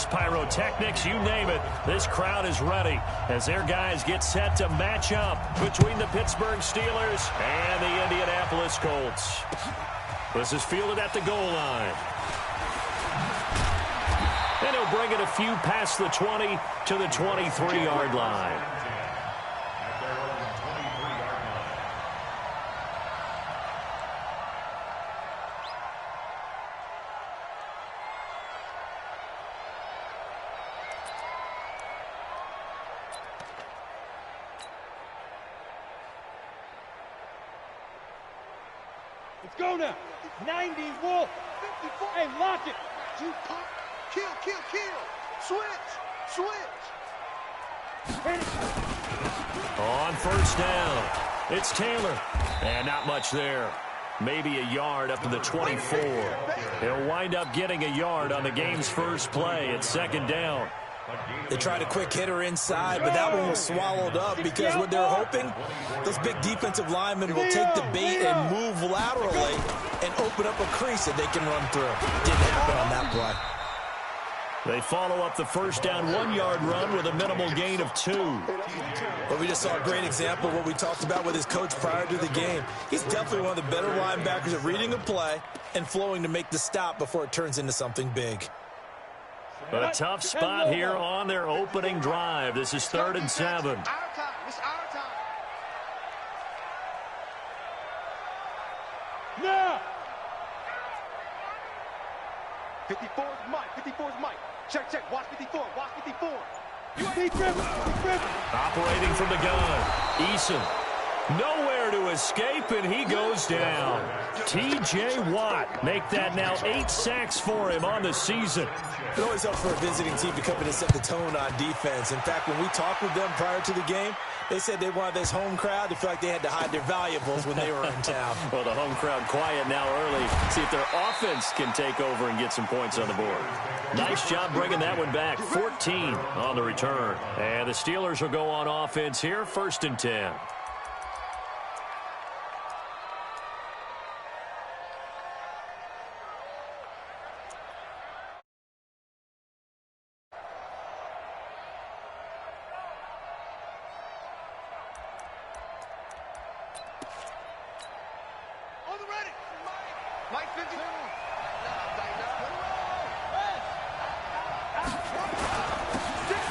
fireworks, pyrotechnics, you name it. This crowd is ready as their guys get set to match up between the Pittsburgh Steelers and the Indianapolis Colts. This is fielded at the goal line. And he'll bring it a few past the 20 to the 23-yard line. Let's go now. 90, Wolf. 54. Hey, lock it. You pop. Kill, kill, kill. Switch. Switch. On first down, it's Taylor. And not much there. Maybe a yard up to the 24. He'll wind up getting a yard on the game's first play. It's second down. They tried a quick hitter inside, but that one was swallowed up because what they're hoping, those big defensive linemen will take the bait and move laterally and open up a crease that they can run through. Didn't happen on that play. They follow up the first down 1-yard run with a minimal gain of 2. But we just saw a great example of what we talked about with his coach prior to the game. He's definitely one of the better linebackers at reading a play and flowing to make the stop before it turns into something big. A tough spot here on their opening drive. This is 3rd and 7. Our time. It's our time. Now. 54 is Mike. 54 is Mike. Check, check. Watch 54. Watch 54. Big Griffin. Big Griffin. Operating from the gun. Eason. Nowhere to escape, and he goes down. T.J. Watt make that now 8 sacks for him on the season. It always helps for a visiting team to come in and set the tone on defense. In fact, when we talked with them prior to the game, they said they wanted this home crowd to feel like they had to hide their valuables when they were in town. Well, the home crowd quiet now early. See if their offense can take over and get some points on the board. Nice job bringing that one back. 14 on the return. And the Steelers will go on offense here, 1st and 10.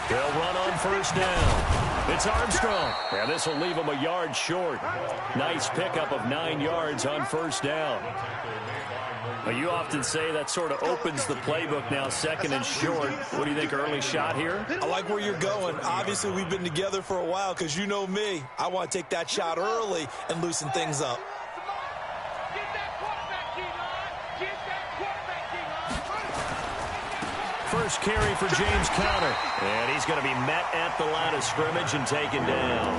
They'll run on first down. It's Armstrong. And this will leave him a yard short. Nice pickup of 9 yards on first down. Well, you often say that sort of opens the playbook now, 2nd and short. What do you think, early shot here? I like where you're going. Obviously, we've been together for a while because you know me. I want to take that shot early and loosen things up. First carry for James Conner. And he's going to be met at the line of scrimmage and taken down.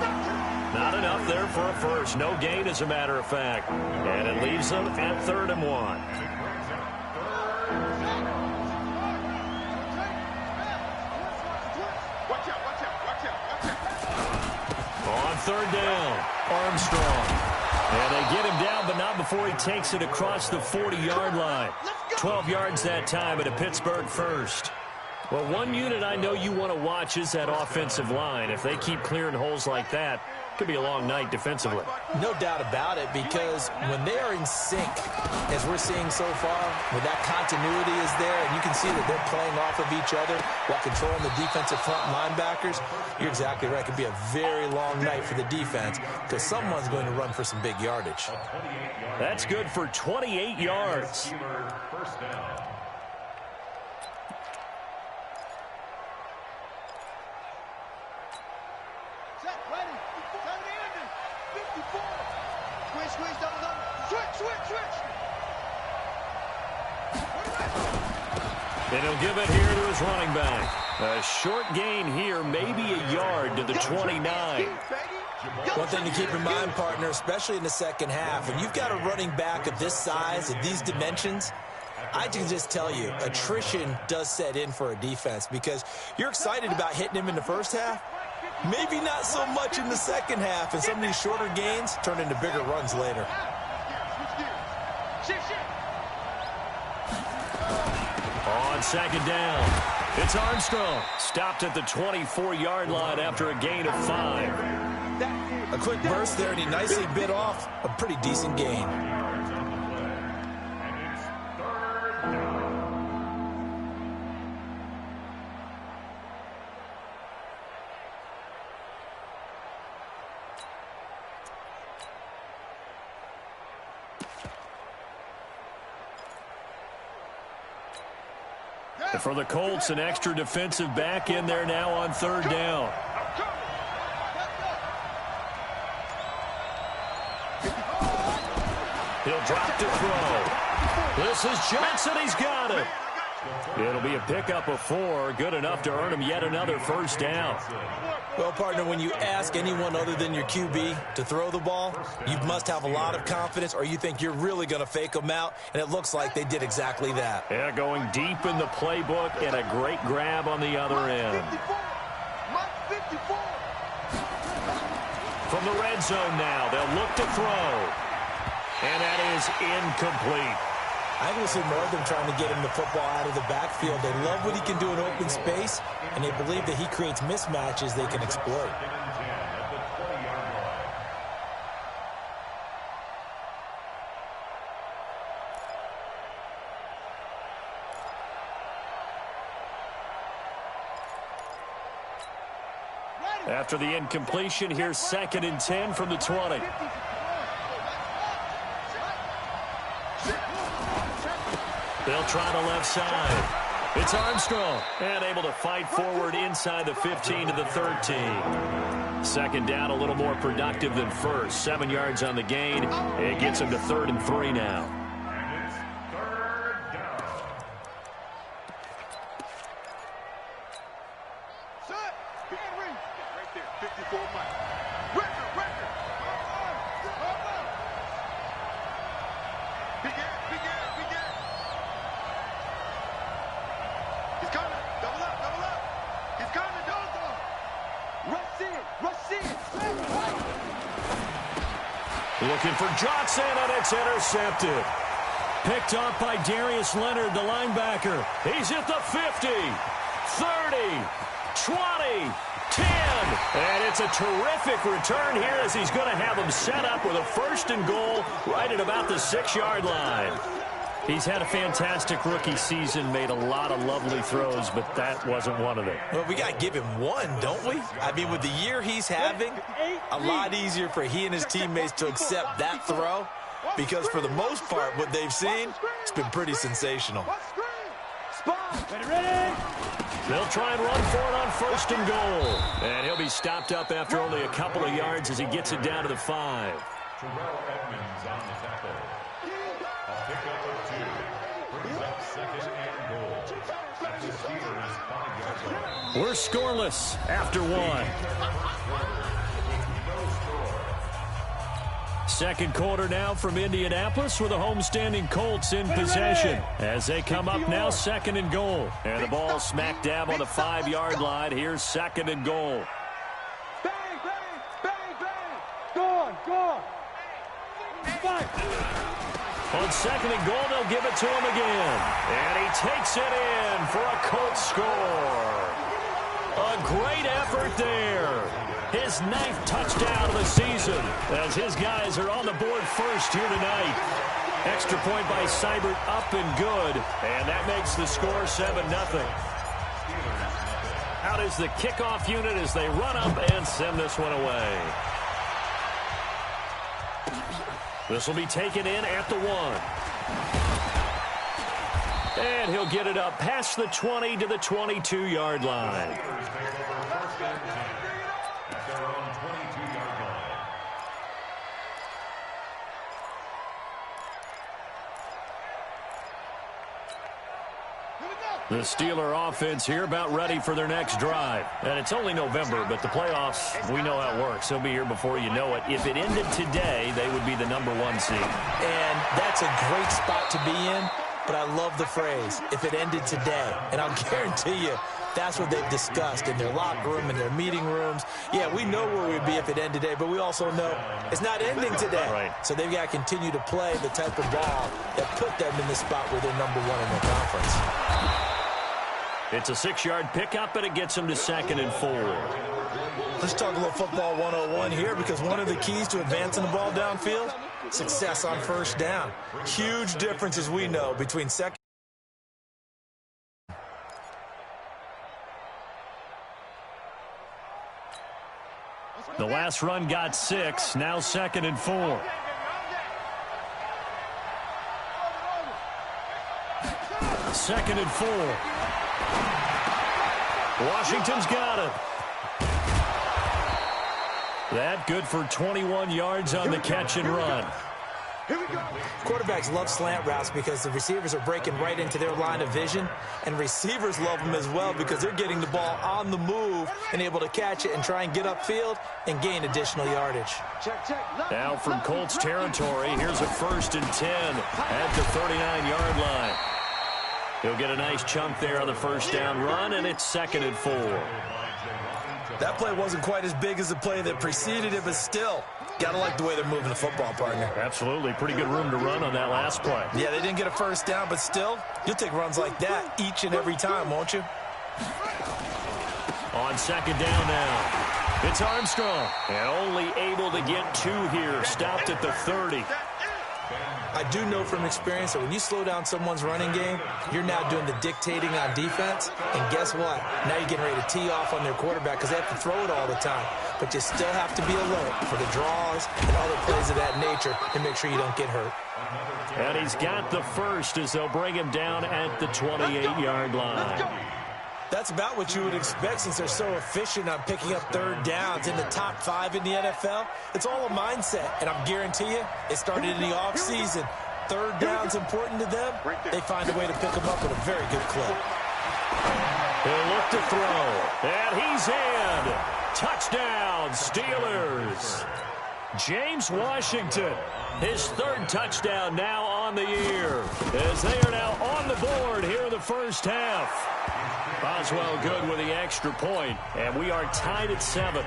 Not enough there for a first. No gain, as a matter of fact. And it leaves them at 3rd and 1. On 3rd down, Armstrong. And they get him down, but not before he takes it across the 40-yard line. 12 yards that time at a Pittsburgh first. Well, one unit I know you want to watch is that offensive line. If they keep clearing holes like that, it could be a long night defensively. No doubt about it, because when they are in sync, as we're seeing so far, when that continuity is there and you can see that they're playing off of each other while controlling the defensive front linebackers, you're exactly right. It could be a very long night for the defense because someone's going to run for some big yardage. That's good for 28 yards. First down. And he'll give it here to his running back. A short gain here, maybe a yard to the 29. One thing to keep in mind, partner, especially in the second half, when you've got a running back of this size, of these dimensions, I can just tell you, attrition does set in for a defense because you're excited about hitting him in the first half. Maybe not so much in the second half, and some of these shorter gains turn into bigger runs later. On second down, It's Armstrong. Stopped at the 24-yard line after a gain of 5. A quick burst there, and he nicely bit off a pretty decent gain. For the Colts, an extra defensive back in there now on 3rd down. He'll drop to throw. This is Johnson. He's got it. It'll be a pickup of 4. Good enough to earn him yet another 1st down. Well, partner, when you ask anyone other than your QB to throw the ball, you must have a lot of confidence, or you think you're really going to fake them out, and it looks like they did exactly that. Yeah, going deep in the playbook and a great grab on the other end. From the red zone now, they'll look to throw. And that is incomplete. I think we'll see more of them trying to get him the football out of the backfield. They love what he can do in open space, and they believe that he creates mismatches they can exploit. After the incompletion, here's 2nd and 10 from the 20. They'll try the left side. It's Armstrong. And able to fight forward inside the 15 to the 13. 2nd down, a little more productive than 1st. 7 yards on the gain. It gets him to 3rd and 3 now. Looking for Johnson, and it's intercepted. Picked off by Darius Leonard, the linebacker. He's at the 50, 30, 20, 10. And it's a terrific return here as he's going to have him set up with a 1st and goal right at about the 6-yard line. He's had a fantastic rookie season, made a lot of lovely throws, but that wasn't one of them. Well, we got to give him one, don't we? I mean, with the year he's having, a lot easier for he and his teammates to accept that throw because for the most part, what they've seen, it's been pretty sensational. They'll try and run for it on 1st and goal. And he'll be stopped up after only a couple of yards as he gets it down to the 5. We're scoreless after 1. 2nd quarter now from Indianapolis with the homestanding Colts in possession as they come up now 2nd and goal. And the ball smack dab on the 5-yard line. Here's 2nd and goal. Bang, bang, bang, bang. Go on. On 2nd and goal, they'll give it to him again. And he takes it in for a Colts score. A great effort there. His 9th touchdown of the season as his guys are on the board first here tonight. Extra point by Seibert up and good. And that makes the score 7-0. Out is the kickoff unit as they run up and send this one away. This will be taken in at the 1. And he'll get it up past the 20 to the 22-yard line. The Steeler offense here about ready for their next drive. And it's only November, but the playoffs, we know how it works. They'll be here before you know it. If it ended today, they would be the #1 seed. And that's a great spot to be in, but I love the phrase, if it ended today. And I'll guarantee you, that's what they've discussed in their locker room, in their meeting rooms. Yeah, we know where we'd be if it ended today, but we also know it's not ending today. Right. So they've got to continue to play the type of ball that put them in the spot where they're #1 in their conference. It's a 6-yard pickup, and it gets him to 2nd and 4. Let's talk a little football 101 here, because one of the keys to advancing the ball downfield, success on first down. Huge difference, as we know, between second. The last run got 6, now 2nd and 4. Second and 4. Washington's got it. That good for 21 yards on the catch and run. Quarterbacks love slant routes because the receivers are breaking right into their line of vision, and receivers love them as well because they're getting the ball on the move and able to catch it and try and get upfield and gain additional yardage. Now from Colts territory, here's a 1st and 10 at the 39-yard line. He'll get a nice chunk there on the first down run, and it's 2nd and 4. That play wasn't quite as big as the play that preceded it, but still, gotta like the way they're moving the football, partner. Absolutely. Pretty good room to run on that last play. Yeah, they didn't get a first down, but still, you'll take runs like that each and every time, won't you? On 2nd down now, it's Armstrong. And only able to get 2 here. Stopped at the 30. I do know from experience that when you slow down someone's running game, you're now doing the dictating on defense. And guess what? Now you're getting ready to tee off on their quarterback because they have to throw it all the time. But you still have to be alert for the draws and other plays of that nature to make sure you don't get hurt. And he's got the first as they'll bring him down at the 28-yard line. That's about what you would expect since they're so efficient on picking up 3rd downs in the top 5 in the NFL. It's all a mindset, and I guarantee you, it started in the offseason. 3rd down's important to them. They find a way to pick them up at a very good clip. He'll look to throw, and he's in. Touchdown, Steelers. James Washington, his 3rd touchdown now on the year, as they are now on the board here in the first half. Boswell good with the extra point, and we are tied at 7.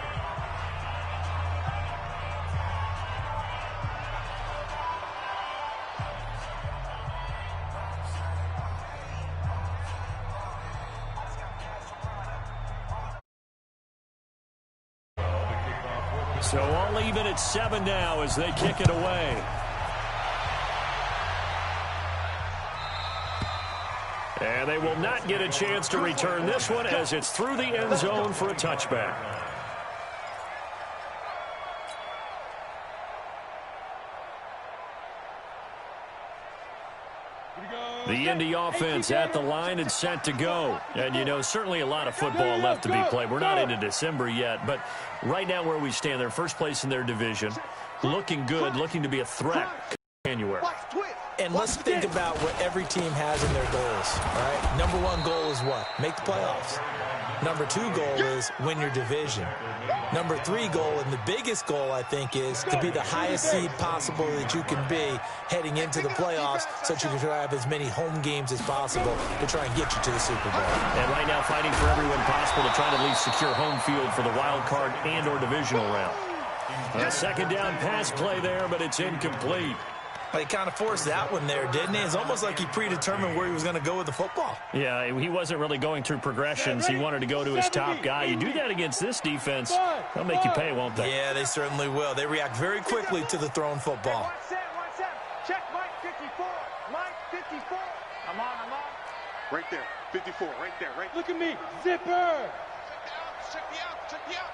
So all even at 7 now as they kick it away. And they will not get a chance to return this one as it's through the end zone for a touchback. The Indy offense at the line and set to go. And, you know, certainly a lot of football left to be played. We're not into December yet, but right now where we stand, they're first place in their division. Looking good, looking to be a threat January. And let's think about what every team has in their goals, all right? Number 1 goal is what? Make the playoffs. Number 2 goal is win your division. Number 3 goal, and the biggest goal, I think, is to be the highest seed possible that you can be heading into the playoffs so that you can have as many home games as possible to try and get you to the Super Bowl. And right now fighting for every win possible to try to at least secure home field for the wild card and or divisional round. A 2nd down pass play there, but it's incomplete. He kind of forced that one there, didn't he? It's almost like he predetermined where he was going to go with the football. Yeah, he wasn't really going through progressions. He wanted to go to his top guy. You do that against this defense, they'll make you pay, won't they? Yeah, they certainly will. They react very quickly to the thrown football. Check Mike 54. Mike 54. I'm on. Right there. 54, right there, right. Look at me. Zipper. Check me out.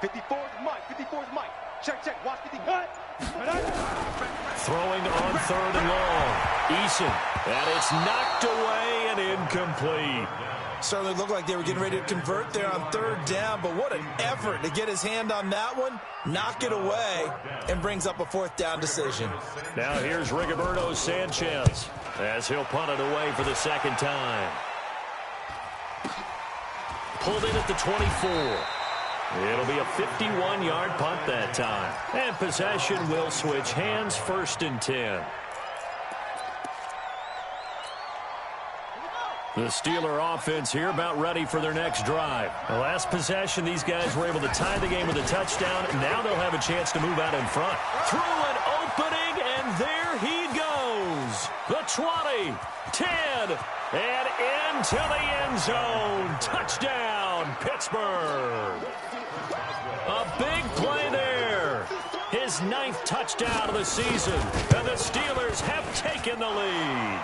54 is Mike. 54 is Mike. Check. Watch 50. Cut. Throwing on 3rd and long. Eason. And it's knocked away and incomplete. Certainly looked like they were getting ready to convert there on 3rd down, but what an effort to get his hand on that one, knock it away, and brings up a 4th down decision. Now here's Rigoberto Sanchez as he'll punt it away for the 2nd time. Pulled in at the 24. It'll be a 51-yard punt that time. And possession will switch hands, 1st and 10. The Steeler offense here about ready for their next drive. The last possession, these guys were able to tie the game with a touchdown. Now they'll have a chance to move out in front. Through an opening, and there he goes. the 20, 10, and into the end zone. Touchdown, Pittsburgh. A big play there. His 9th touchdown of the season, and the Steelers have taken the lead.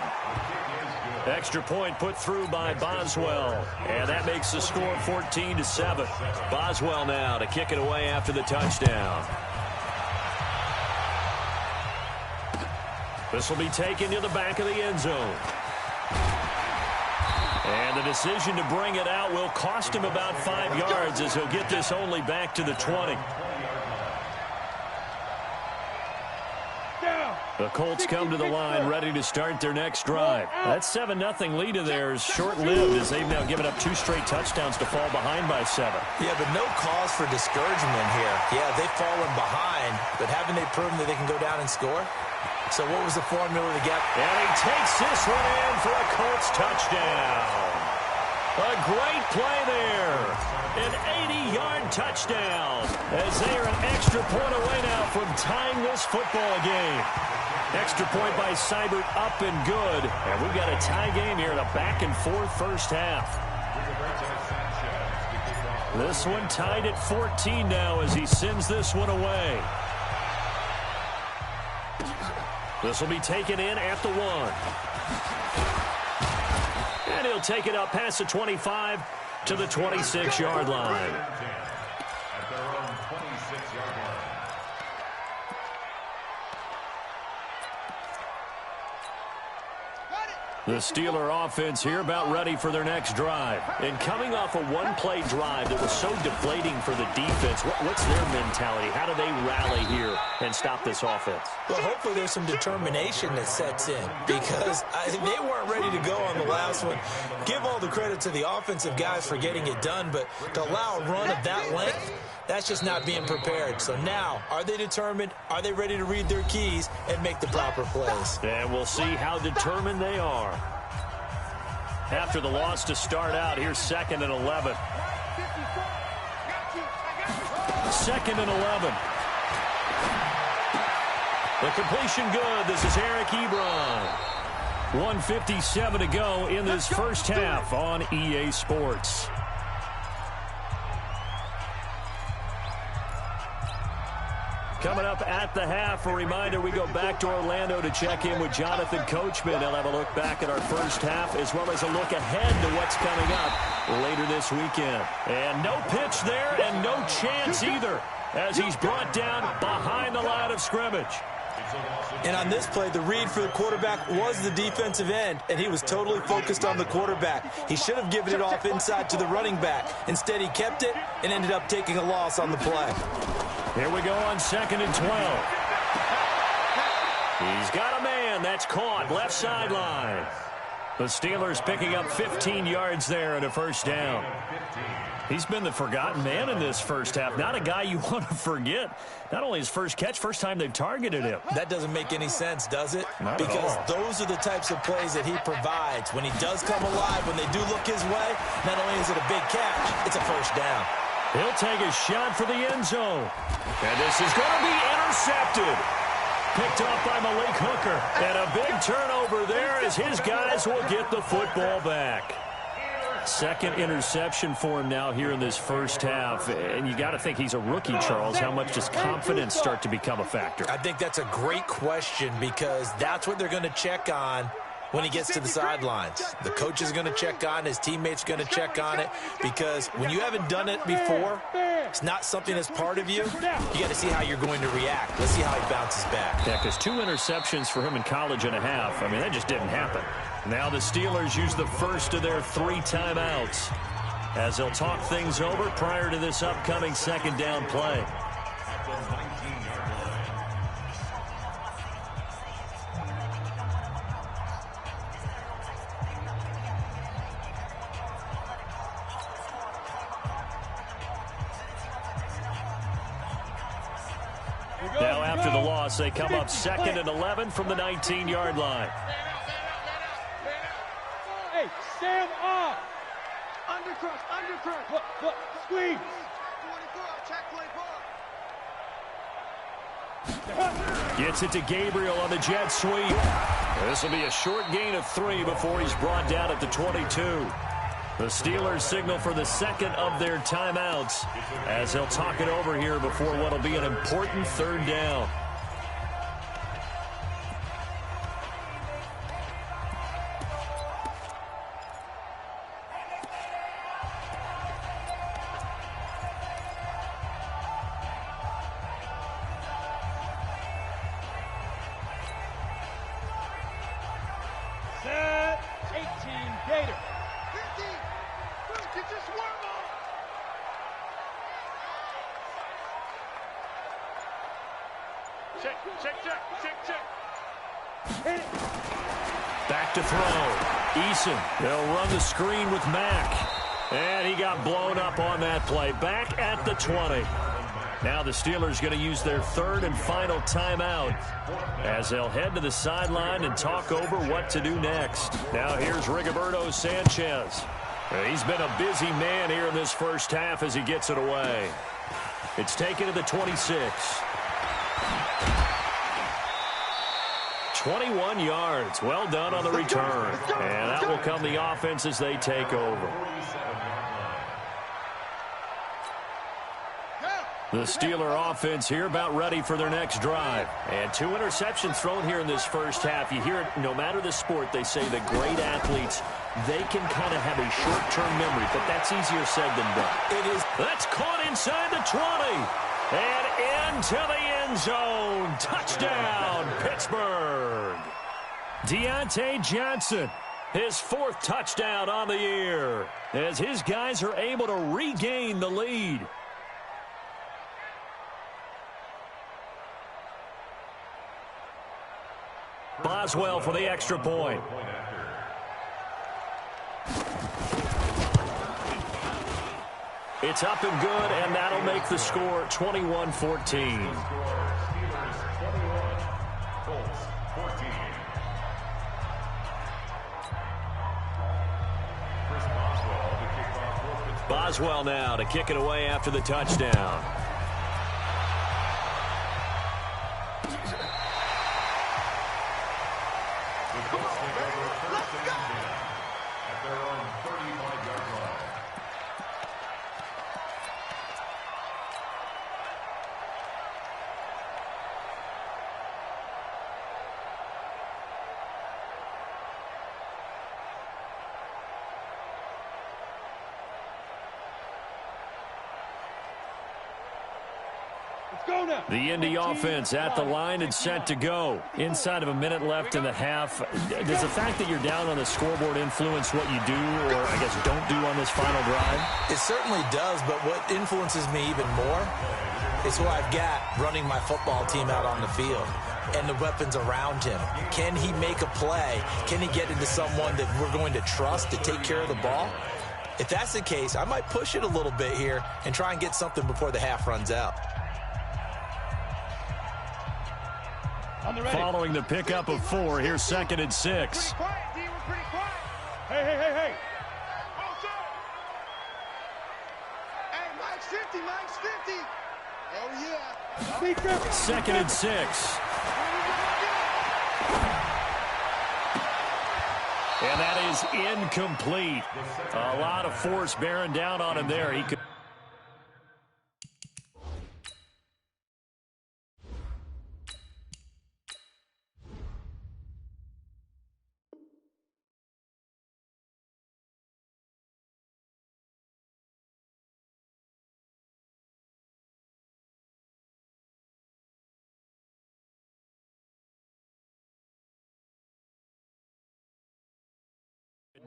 Extra point put through by Boswell, and that makes the score 14-7. Boswell now to kick it away after the touchdown. This will be taken to the back of the end zone. And the decision to bring it out will cost him about 5 yards as he'll get this only back to the 20. The Colts come to the line ready to start their next drive. That 7-0 lead of theirs short-lived as they've now given up 2 straight touchdowns to fall behind by 7. Yeah, but no cause for discouragement here. Yeah, they've fallen behind, but haven't they proven that they can go down and score? So what was the formula to get? And he takes this one in for a Colts touchdown. A great play there. An 80-yard touchdown as they are an extra point away now from tying this football game. Extra point by Seibert up and good. And we've got a tie game here in a back-and-forth first half. This one tied at 14 now as he sends this one away. This will be taken in at the 1. And he'll take it up past the 25 to the 26-yard line. The Steeler offense here about ready for their next drive. And coming off a one-play drive that was so deflating for the defense, what's their mentality? How do they rally here and stop this offense? Well, hopefully there's some determination that sets in because they weren't ready to go on the last one. Give all the credit to the offensive guys for getting it done, but to allow a run of that length, that's just not being prepared. So now, are they determined? Are they ready to read their keys and make the proper plays? And we'll see how determined they are. After the loss to start out, here's 2nd and 11. 2nd and 11. The completion good. This is Eric Ebron. 1:57 to go in this first half on EA Sports. Coming up at the half, a reminder, we go back to Orlando to check in with Jonathan Coachman. He'll have a look back at our first half as well as a look ahead to what's coming up later this weekend. And no pitch there and no chance either as he's brought down behind the line of scrimmage. And on this play, the read for the quarterback was the defensive end, and he was totally focused on the quarterback. He should have given it off inside to the running back. Instead, he kept it and ended up taking a loss on the play. Here we go on 2nd and 12. He's got a man that's caught left sideline. The Steelers picking up 15 yards there and a first down. He's been the forgotten man in this first half. Not a guy you want to forget. Not only his first catch, first time they've targeted him. That doesn't make any sense, does it? Not because those are the types of plays that he provides. When he does come alive, when they do look his way, not only is it a big catch, it's a first down. He'll take a shot for the end zone. And this is going to be intercepted. Picked off by Malik Hooker. And a big turnover there as his guys will get the football back. Second interception for him now here in this first half. And you got to think he's a rookie, Charles. How much does confidence start to become a factor? I think that's a great question because that's what they're going to check on when he gets to the sidelines. The coach is going to check on, his teammates going to check on it, because when you haven't done it before, it's not something that's part of you. You got to see how you're going to react. Let's see how he bounces back. Yeah, because 2 interceptions for him in college and a half. I mean, that just didn't happen. Now the Steelers use the first of their 3 timeouts as they'll talk things over prior to this upcoming second down play. Now after the loss, they come up 2nd and 11 from the 19-yard line. Hey, stand up. Undercross. Look, squeeze. 24, check 24. Gets it to Gabriel on the jet sweep. This will be a short gain of 3 before he's brought down at the 22. The Steelers signal for the second of their timeouts as they'll talk it over here before what will be an important third down. Back to throw. Eason. They'll run the screen with Mack. And he got blown up on that play. Back at the 20. Now the Steelers going to use their third and final timeout as they'll head to the sideline and talk over what to do next. Now here's Rigoberto Sanchez. He's been a busy man here in this first half as he gets it away. It's taken to the 26. 21 yards. Well done on the return. And that will come the offense as they take over. The Steeler offense here about ready for their next drive. And 2 interceptions thrown here in this first half. You hear it, no matter the sport, they say the great athletes, they can kind of have a short-term memory, but that's easier said than done. It is. That's caught inside the 20. And into the end zone. Touchdown, Pittsburgh. Deontay Johnson, his 4th touchdown on the year, as his guys are able to regain the lead. Boswell for the extra point. It's up and good, and that'll make the score 21-14. Boswell now to kick it away after the touchdown. The Indy offense at the line and set to go. Inside of a minute left in the half. Does the fact that you're down on the scoreboard influence what you do, or I guess don't do on this final drive? It certainly does, but what influences me even more is who I've got running my football team out on the field and the weapons around him. Can he make a play? Can he get into someone that we're going to trust to take care of the ball? If that's the case, I might push it a little bit here and try and get something before the half runs out. Following the pickup of 4, here's 2nd and 6. Hey. Hey, Mike's 50, Mike's 50. Oh, yeah. 2nd and 6. And that is incomplete. A lot of force bearing down on him there. He could.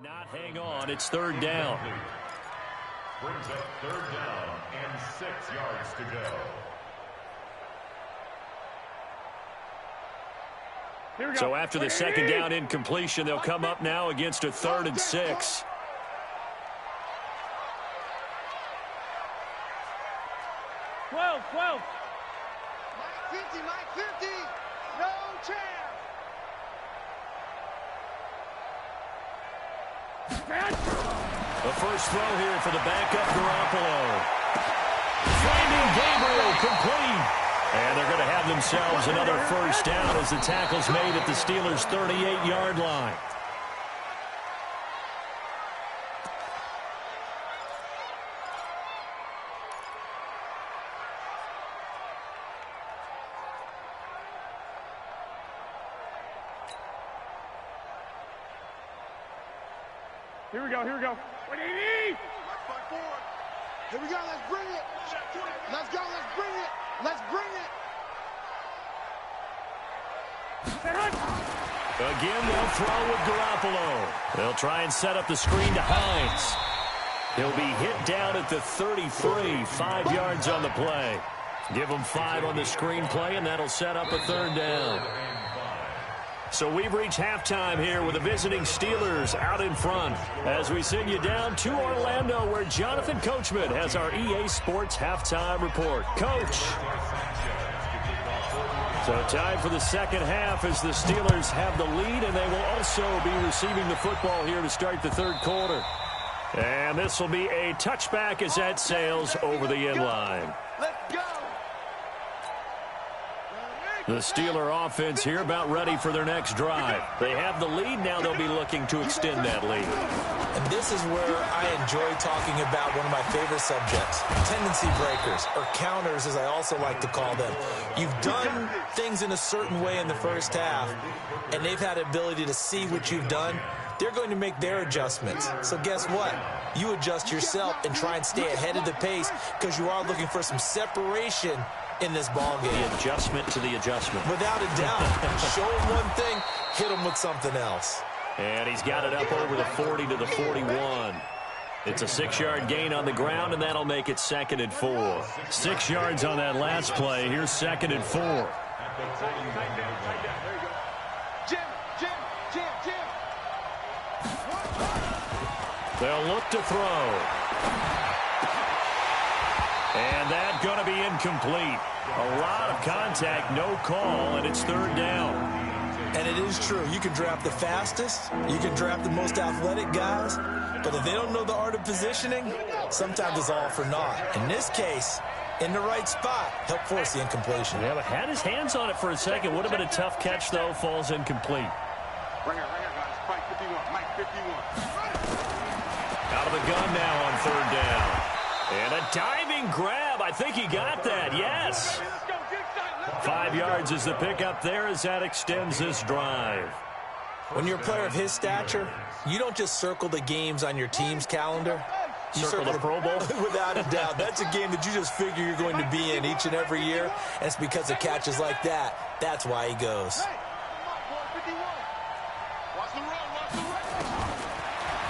Not hang on. It's 3rd down. Brings up 3rd down and 6 yards to go. So after the 2nd down incompletion, they'll come up now against a 3rd and 6. Mike 50, Mike 50. No chance. The first throw here for the backup Garoppolo. Finding Gabriel complete. And they're going to have themselves another first down as the tackle's made at the Steelers' 38-yard line. Here we go, here we go. What do you need? Here we go, let's bring it. Let's go, let's bring it. Let's bring it. Again, they'll throw with Garoppolo. They'll try and set up the screen to Hines. He'll be hit down at the 33, 5 yards on the play. Give him 5 on the screen play, and that'll set up a third down. So we've reached halftime here with the visiting Steelers out in front as we send you down to Orlando where Jonathan Coachman has our EA Sports halftime report. Coach. So time for the second half as the Steelers have the lead, and they will also be receiving the football here to start the third quarter. And this will be a touchback as that sails over the end line. Let's go. The Steeler offense here about ready for their next drive. They have the lead. Now they'll be looking to extend that lead. And this is where I enjoy talking about one of my favorite subjects, tendency breakers, or counters as I also like to call them. You've done things in a certain way in the first half, and they've had the ability to see what you've done. They're going to make their adjustments. So guess what? You adjust yourself and try and stay ahead of the pace because you are looking for some separation in this ball game. The adjustment to the adjustment. Without a doubt. Show him one thing, hit him with something else. And he's got it up over the 40 to the 41. It's a 6-yard gain on the ground, and that'll make it 2nd and 4. 6 yards on that last play. Here's 2nd and 4. They'll look to throw. And that's going to be incomplete. A lot of contact, no call, and it's 3rd down. And it is true. You can draft the fastest. You can draft the most athletic guys. But if they don't know the art of positioning, sometimes it's all for naught. In this case, in the right spot, help force the incompletion. Yeah, but had his hands on it for a second. Would have been a tough catch, though. Falls incomplete. Right here, guys. Mike 51. Mike 51. Out of the gun now on 3rd down. And a diving grab. I think he got that. Yes. 5 yards is the pickup there as that extends this drive. When you're a player of his stature, you don't just circle the games on your team's calendar. You circle the Pro Bowl? Without a doubt. That's a game that you just figure you're going to be in each and every year. And it's because of catches like that. That's why he goes.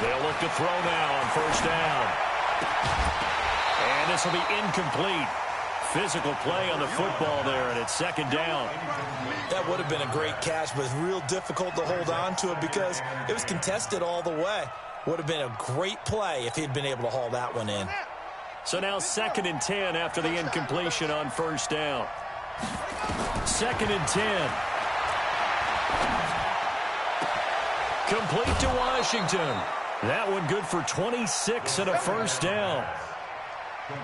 They'll look to throw now on 1st down. And this will be incomplete. Physical play on the football there, and it's 2nd down. That would have been a great catch, but it's real difficult to hold on to it because it was contested all the way. Would have been a great play if he'd been able to haul that one in. So now 2nd and 10 after the incompletion on 1st down. 2nd and 10. Complete to Washington. That one good for 26 and a 1st down.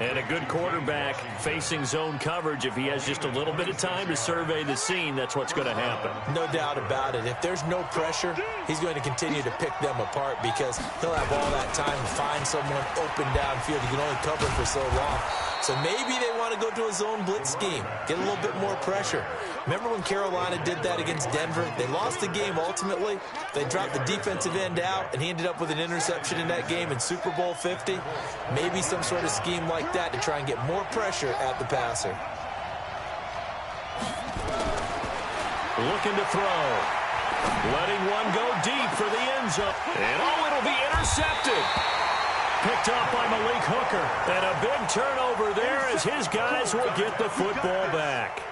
And a good quarterback facing zone coverage. If he has just a little bit of time to survey the scene, that's what's going to happen. No doubt about it. If there's no pressure, he's going to continue to pick them apart because he'll have all that time to find someone open downfield. He can only cover for so long. So maybe they want to go to a zone blitz scheme, get a little bit more pressure. Remember when Carolina did that against Denver? They lost the game ultimately. They dropped the defensive end out, and he ended up with an interception in that game in Super Bowl 50. Maybe some sort of scheme like that to try and get more pressure at the passer. Looking to throw. Letting one go deep for the end zone. And it'll be intercepted. Picked up by Malik Hooker. And a big turnover there as his guys will get the football back.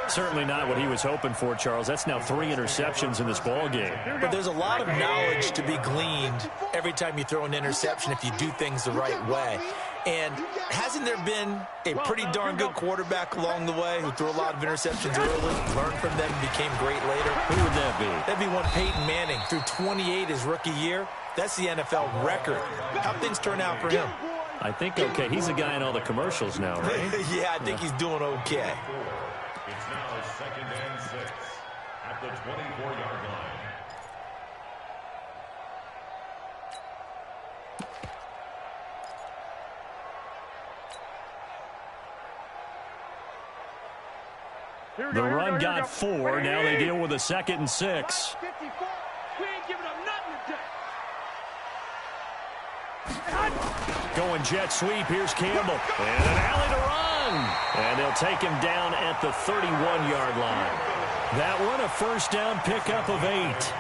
Certainly not what he was hoping for, Charles. That's now 3 interceptions in this ball game. But there's a lot of knowledge to be gleaned every time you throw an interception if you do things the right way. And hasn't there been a pretty darn good quarterback along the way who threw a lot of interceptions early, learned from them, and became great later? Who would that be? That'd be one Peyton Manning. Threw 28 his rookie year. That's the NFL record. How'd things turn out for him? I think okay. He's a guy in all the commercials now, right? Yeah, I think he's doing okay. It's now 2nd and 6 at the 24-yard line. The run got 4. Now they deal with a 2nd and 6. 54. We ain't giving up nothing today. Going jet sweep. Here's Campbell. And an alley to run. And they'll take him down at the 31-yard line. That one a first down pickup of 8.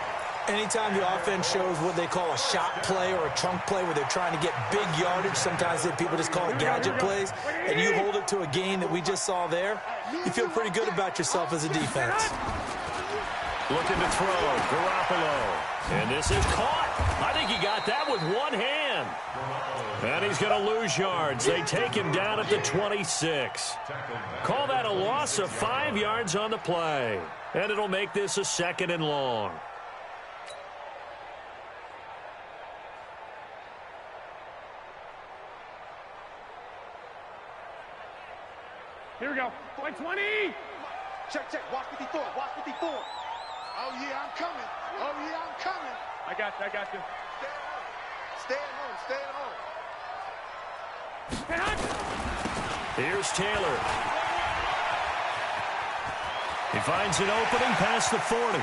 Anytime the offense shows what they call a shot play or a trunk play where they're trying to get big yardage, sometimes people just call it gadget plays, and you hold it to a gain that we just saw there, you feel pretty good about yourself as a defense. Looking to throw, Garoppolo. And this is caught. I think he got that with one hand. And he's going to lose yards. They take him down at the 26. Call that a loss of 5 yards on the play. And it'll make this a 2nd and long. Here we go. Play 20. Check, check. Watch 54. Watch 54. Oh, yeah, I'm coming. Oh, yeah, I'm coming. I got you. I got you. Stay at home. Stay at home. Here's Taylor. He finds an opening past the 40.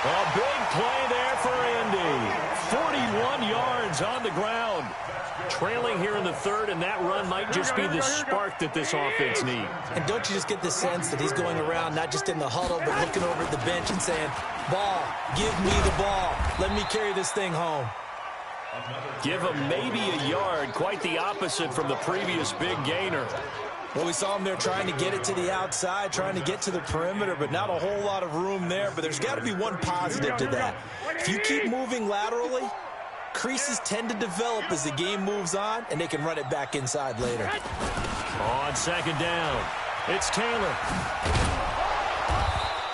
A big play there for Indy. 41 yards on the ground. Trailing here in the 3rd, and that run might just be the spark that this offense needs. And don't you just get the sense that he's going around, not just in the huddle, but looking over at the bench and saying, ball, give me the ball. Let me carry this thing home. Give him maybe a yard, quite the opposite from the previous big gainer. Well, we saw him there trying to get it to the outside, trying to get to the perimeter, but not a whole lot of room there. But there's got to be one positive to that. If you keep moving laterally, creases tend to develop as the game moves on, and they can run it back inside later. On 2nd down, it's Taylor.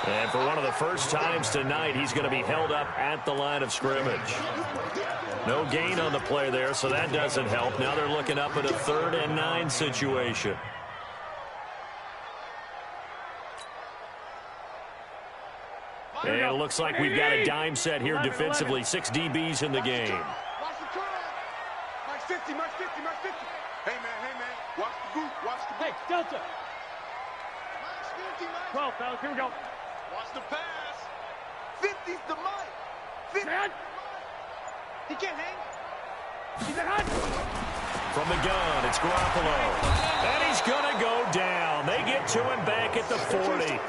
And for one of the first times tonight, he's going to be held up at the line of scrimmage. No gain on the play there, so that doesn't help. Now they're looking up at a 3rd and 9 situation. And it looks like we've got a dime set here defensively. 6 DBs in the game. Watch the curl. March 50, march 50, march 50. Hey, man. Watch the boot, watch the boot. Hey, Delta. March 50, march. 12, fellas, here we go. Watch the pass. 50's the mic. 50. He can't hang. He's a hot. From the gun, it's Garoppolo. And he's going to go down. They get to him back at the 40.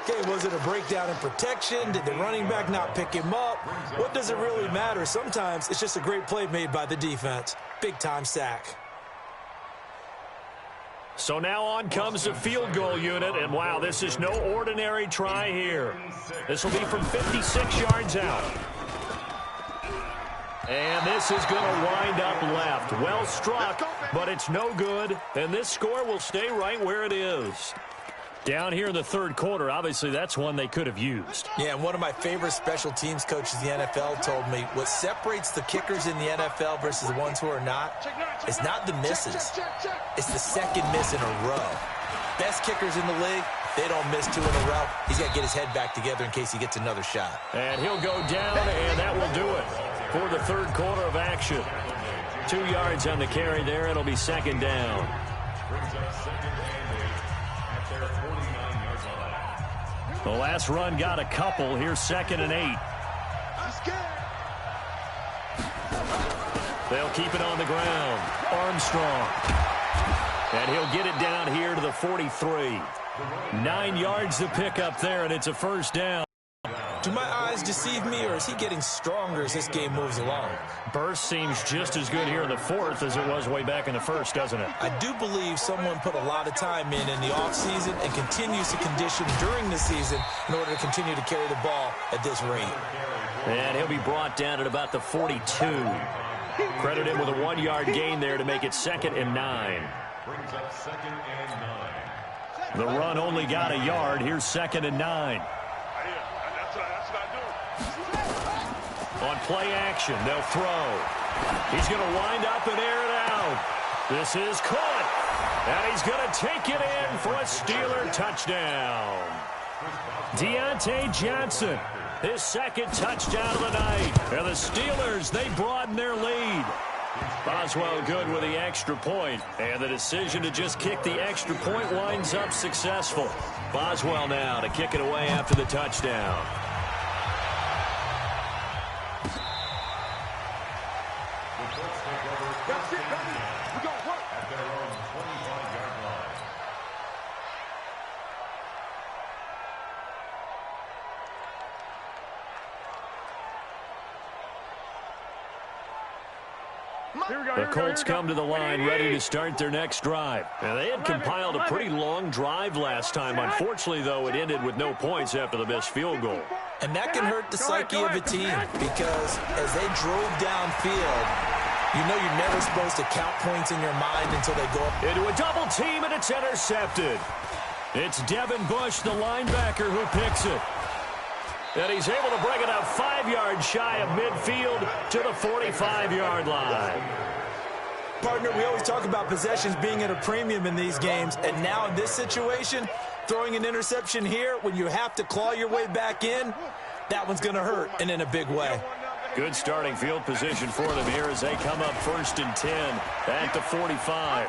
Okay, was it a breakdown in protection? Did the running back not pick him up? What does it really matter? Sometimes it's just a great play made by the defense. Big-time sack. So now on comes the field goal unit, and wow, this is no ordinary try here. This will be from 56 yards out. And this is going to wind up left. Well struck, but it's no good, and this score will stay right where it is. Down here in the 3rd quarter, obviously that's one they could have used. Yeah, and one of my favorite special teams coaches in the NFL told me what separates the kickers in the NFL versus the ones who are not is not the misses. It's the 2nd miss in a row. Best kickers in the league, they don't miss 2 in a row. He's got to get his head back together in case he gets another shot. And he'll go down, and that will do it for the 3rd quarter of action. 2 yards on the carry there. It'll be 2nd down. The last run got a couple. Here's 2nd and 8. They'll keep it on the ground. Armstrong. And he'll get it down here to the 43. 9 yards to pick up there, and it's a first down. Do my eyes deceive me, or is he getting stronger as this game moves along? Burst seems just as good here in the 4th as it was way back in the 1st, doesn't it? I do believe someone put a lot of time in the offseason and continues to condition during the season in order to continue to carry the ball at this rate. And he'll be brought down at about the 42. Credit him with a 1-yard gain there to make it 2nd and 9. Brings up 2nd and 9. The run only got a yard. Here's 2nd and 9. That's what I do. On play action, they'll throw. He's going to wind up and air it out. This is caught. And he's going to take it in for a Steeler touchdown. Deontay Johnson, his second touchdown of the night. And the Steelers, they broaden their lead. Boswell good with the extra point. And the decision to just kick the extra point winds up successful. Boswell now to kick it away after the touchdown. The Colts come to the line ready to start their next drive. And they had compiled a pretty long drive last time. Unfortunately, though, it ended with no points after the missed field goal. And that can hurt the psyche of a team because as they drove downfield, you know you're never supposed to count points in your mind until they go into a double team, and it's intercepted. It's Devin Bush, the linebacker, who picks it. And he's able to bring it up 5 yards shy of midfield to the 45-yard line. Partner, we always talk about possessions being at a premium in these games. And now in this situation, throwing an interception here when you have to claw your way back in, that one's going to hurt, and in a big way. Good starting field position for them here as they come up 1st and 10 at the 45.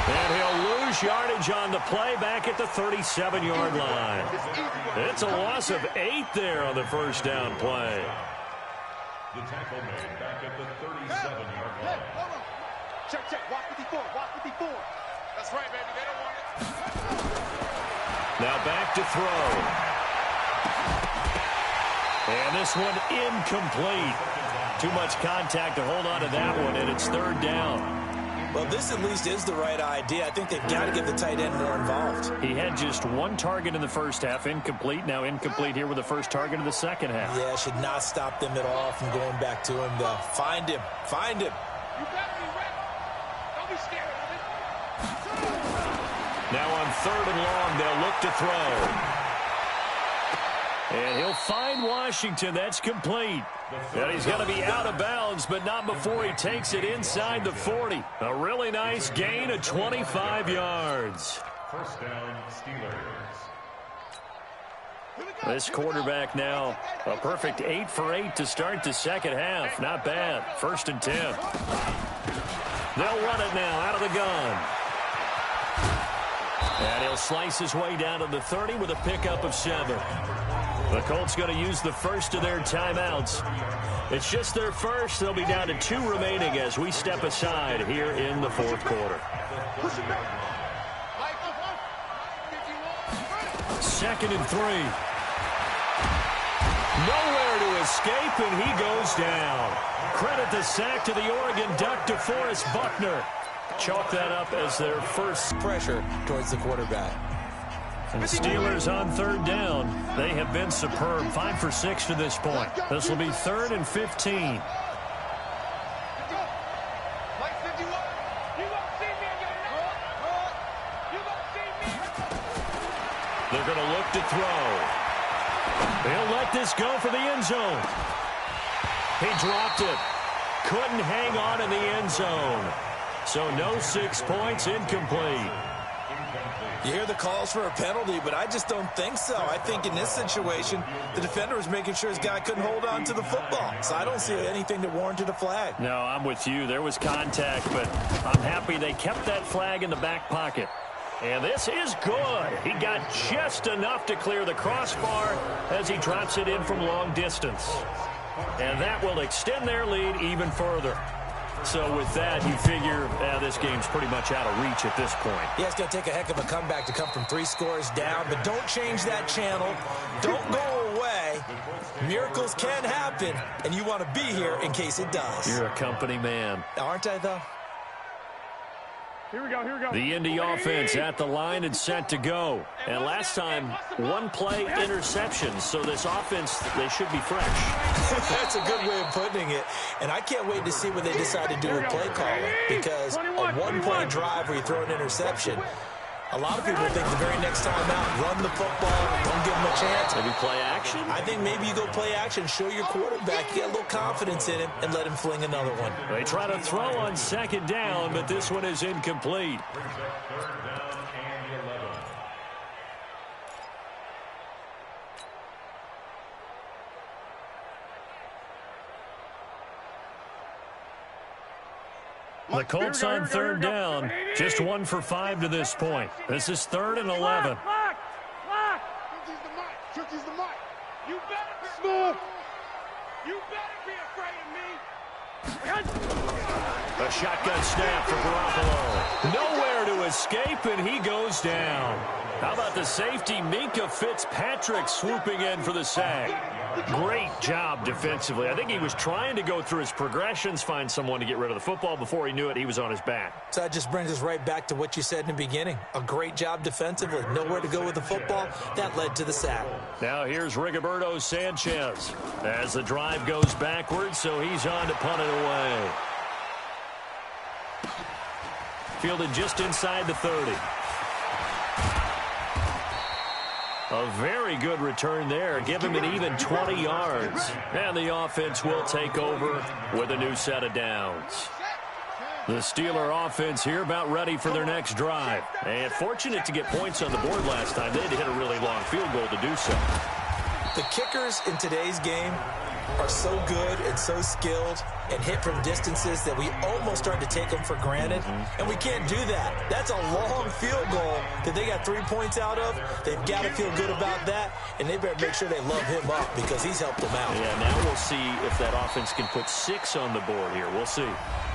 And he'll lose yardage on the play back at the 37-yard line. It's a loss of 8 there on the first down play. The tackle made back at the 37-yard line. Check. Walk 54. That's right, baby. They don't want it. Now back to throw. And this one incomplete. Too much contact to hold on to that one, and it's 3rd down. Well, this at least is the right idea. I think they've got to get the tight end more involved. He had just 1 target in the first half, incomplete. Now incomplete here with the first target of the second half. Yeah, should not stop them at all from going back to him, though. Find him. You better be ready. Don't be scared of it. Now on 3rd and long, they'll look to throw. And he'll find Washington. That's complete. And he's going to be out of bounds, but not before he takes it inside the 40. A really nice gain of 25 yards. First down, Steelers. This quarterback now, a perfect 8 for 8 to start the second half. Not bad. 1st and 10. They'll run it now out of the gun. And he'll slice his way down to the 30 with a pickup of 7. The Colts going to use the first of their timeouts. It's just their first. They'll be down to 2 remaining as we step aside here in the 4th quarter. 2nd and 3. Nowhere to escape, and he goes down. Credit the sack to the Oregon Duck, DeForest Buckner. Chalk that up as their first pressure towards the quarterback. And the Steelers on 3rd down. They have been superb. 5 for 6 to this point. This will be 3rd and 15. They're going to look to throw. They'll let this go for the end zone. He dropped it. Couldn't hang on in the end zone. So no 6 points, incomplete. You hear the calls for a penalty, but I just don't think so. I think in this situation, the defender was making sure his guy couldn't hold on to the football. So I don't see anything that warranted a flag. No, I'm with you. There was contact, but I'm happy they kept that flag in the back pocket. And this is good. He got just enough to clear the crossbar as he drops it in from long distance. And that will extend their lead even further. So with that, you figure this game's pretty much out of reach at this point. Yeah, it's going to take a heck of a comeback to come from 3 scores down, but don't change that channel. Don't go away. Miracles can happen, and you want to be here in case it does. You're a company man. Aren't I, though? Here we go. The Indy offense at the line and set to go. And last time, 1-play interceptions. So this offense, they should be fresh. That's a good way of putting it. And I can't wait to see what they decide to do with play calling. Because a 1-play drive where you throw an interception, A lot of people think the very next time out, run the football, don't give him a chance. Maybe play action? I think maybe you go play action, show your quarterback, you get a little confidence in him, and let him fling another one. They try to throw on second down, but this one is incomplete. The Colts on third down, just 1 for 5 to this point. This is 3rd and 11. Turkey's the mic. You better be smooth. You better be afraid of me. A shotgun snap for Garoppolo. Nowhere to escape, and he goes down. How about the safety, Minka Fitzpatrick, swooping in for the sack? Great job defensively. I think he was trying to go through his progressions, find someone to get rid of the football. Before he knew it, he was on his back. So that just brings us right back to what you said in the beginning. A great job defensively. Nowhere to go with the football. That led to the sack. Now here's Rigoberto Sanchez as the drive goes backwards, so he's on to punt it away. Fielded just inside the 30. A very good return there. Give him an even 20 yards. And the offense will take over with a new set of downs. The Steeler offense here about ready for their next drive. And fortunate to get points on the board last time. They had to hit a really long field goal to do so. The kickers in today's game are so good and so skilled and hit from distances that we almost start to take them for granted. And we can't do that. That's a long field goal that they got 3 points out of. They've got to feel good about that, and they better make sure they love him up because he's helped them out. Yeah, now we'll see if that offense can put 6 on the board here. We'll see.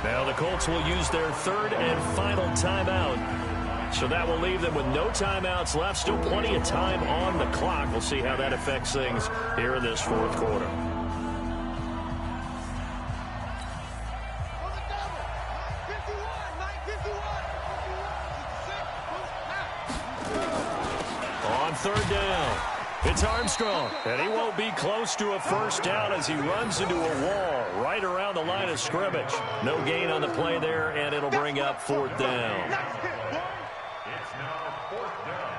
Now the Colts will use their 3rd and final timeout. So that will leave them with no timeouts left. Still plenty of time on the clock. We'll see how that affects things here in this 4th quarter. On 3rd down, it's Armstrong, and he won't be close to a first down as he runs into a wall right around the line of scrimmage. No gain on the play there, and it'll bring up 4th down. It's now 4th down.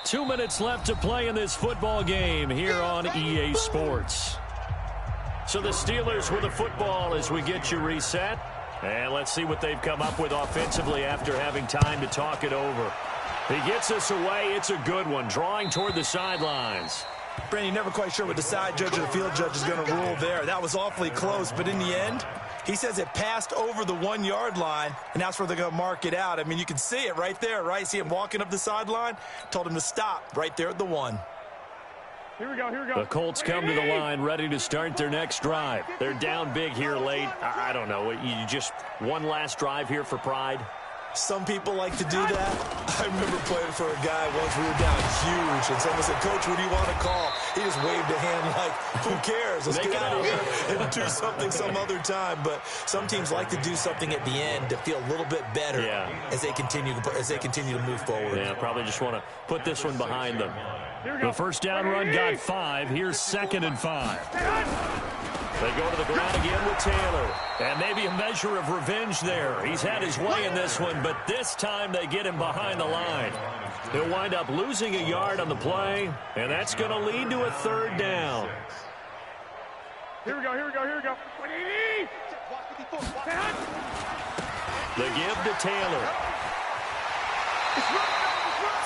Two minutes left to play in this football game here on EA Sports. So the Steelers with the football as we get you reset. And let's see what they've come up with offensively after having time to talk it over. He gets us away. It's a good one, drawing toward the sidelines. Brandon, you're never quite sure what the side judge or the field judge is going to rule there. That was awfully close, but in the end, he says it passed over the 1-yard line, and that's where they're going to mark it out. I mean, you can see it right there, right? See him walking up the sideline? Told him to stop right there at the 1. Here we go, here we go. The Colts come to the line ready to start their next drive. They're down big here late. I don't know. You just one last drive here for pride? Some people like to do that. I remember playing for a guy once. We were down huge, and someone said, "Coach, what do you want to call?" He just waved a hand like, "Who cares? Let's get out of here and do something some other time." But some teams like to do something at the end to feel a little bit better as they continue to move forward. Yeah, probably just want to put this one behind them. The first down run got 5. Here's 2nd and 5. They go to the ground again with Taylor. And maybe a measure of revenge there. He's had his way in this one, but this time they get him behind the line. He'll wind up losing a yard on the play, and that's going to lead to a 3rd down. Here we go, here we go, here we go. The give to Taylor.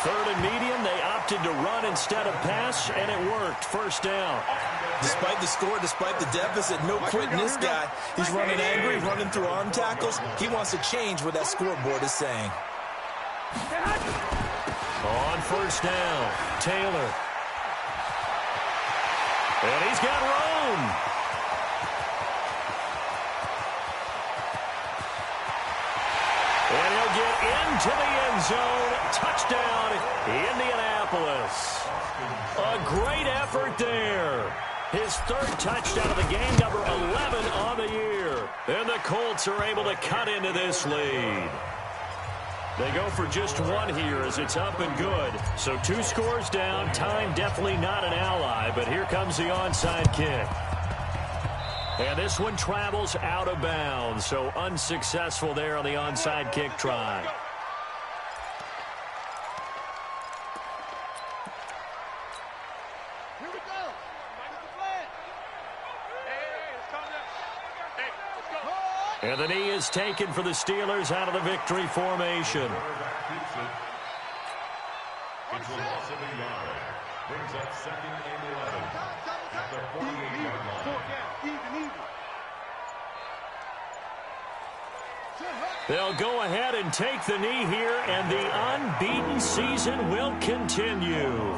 3rd and medium, they opted to run instead of pass, and it worked. First down. Despite the score, despite the deficit, no quitting this guy. He's running angry, running through arm tackles. He wants to change what that scoreboard is saying. On first down, Taylor. And he's got Rome. And he'll get into the end zone. Touchdown, Indianapolis. A great effort there. His third touchdown of the game, number 11 on the year. And the Colts are able to cut into this lead. They go for just one here as it's up and good. So 2 scores down. Time definitely not an ally, but here comes the onside kick. And this one travels out of bounds, so unsuccessful there on the onside kick try. Here we go. And the knee is taken for the Steelers out of the victory formation. It's a loss of a yard. Brings up 2nd and 11 at the 48-yard line. They'll go ahead and take the knee here, and the unbeaten season will continue.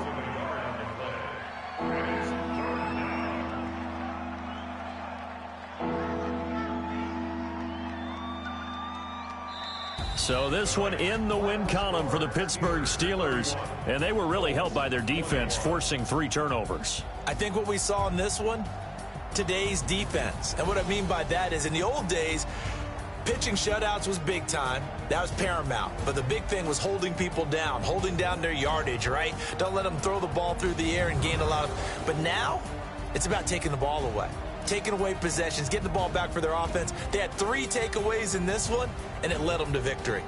So this one in the win column for the Pittsburgh Steelers, and they were really helped by their defense, forcing 3 turnovers. I think what we saw in this one, today's defense. And what I mean by that is in the old days, pitching shutouts was big time. That was paramount. But the big thing was holding people down, holding down their yardage, right? Don't let them throw the ball through the air and gain a lot of... But now, it's about taking the ball away. Taking away possessions, getting the ball back for their offense. They had 3 takeaways in this one, and it led them to victory.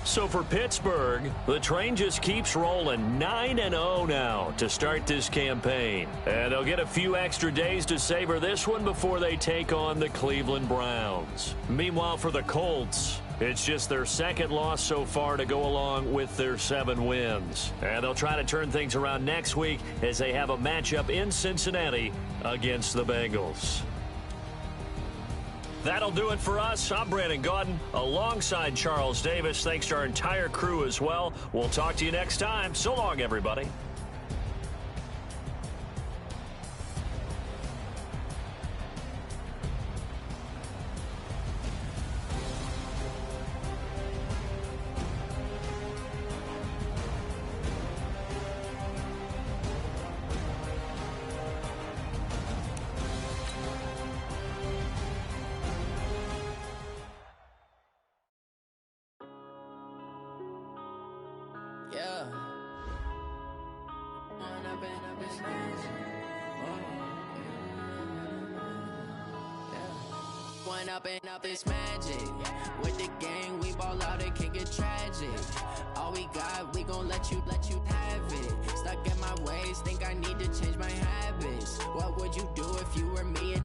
So for Pittsburgh, the train just keeps rolling 9-0 now to start this campaign. And they'll get a few extra days to savor this one before they take on the Cleveland Browns. Meanwhile, for the Colts, it's just their 2nd loss so far to go along with their 7 wins. And they'll try to turn things around next week as they have a matchup in Cincinnati against the Bengals. That'll do it for us. I'm Brandon Gaudin alongside Charles Davis. Thanks to our entire crew as well. We'll talk to you next time. So long, everybody. Yeah. One up and up is magic. With the gang, we ball out, it can get tragic. All we got, we gon' let you have it. Stuck in my ways, think I need to change my habits. What would you do if you were me?